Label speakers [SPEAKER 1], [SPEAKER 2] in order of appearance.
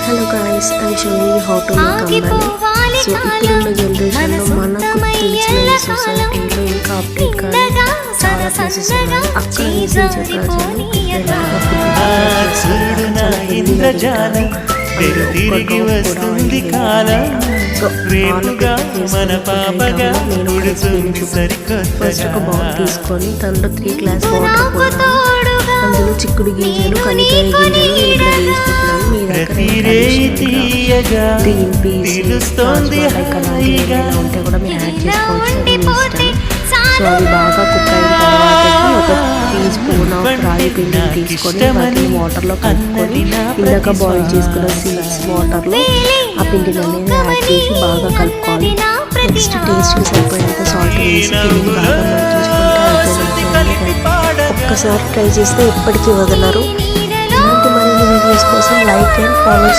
[SPEAKER 1] Hello guys, I showing you how to make ambali. So ఇప్పుడున్న జనరేషన్లో మనకు తెలిసిన సొసైటీలో ఇంకా అప్డేట్ కానీ చాలా ప్లేసెస్ ఉన్నాయి. అక్కడ నివసించే ఫస్ట్ ఒక బౌల్ తీసుకొని దాంట్లో 3 గ్లాస్ వాటర్ పోయాలి. అందులో చిక్కుడు గింజలు, కనికాయ గింజలు ఇట్లా వేసుకుంటున్నాను. మీ దగ్గర గ్రీన్ పీస్ ఉంటే కూడా మీరు యాడ్ చేసుకోవచ్చు. సో అవి బాగా కుక్ అయిన తర్వాత ఒక 3 స్పూన్ ఆఫ్ రాగి పిండిని తీసుకొని వాటిని వాటర్లో కలుపుకొని ఇందాక బాయిల్ చేసుకున్న సీడ్స్ వాటర్లో ఆ పిండిని అనేది యాడ్ చేసి బాగా కలుపుకోవాలి. నెక్స్ట్ టేస్ట్కి సరిపోయేంత సాల్ట్ వేసి పిండిని బాగా మగ్గించుకుంటే ఒక్కసారి ట్రై చేస్తే ఎప్పటికీ వదలరు. ఇలాంటి మరిన్ని వీడియోస్ కోసం లైక్ అండ్ ఫాలో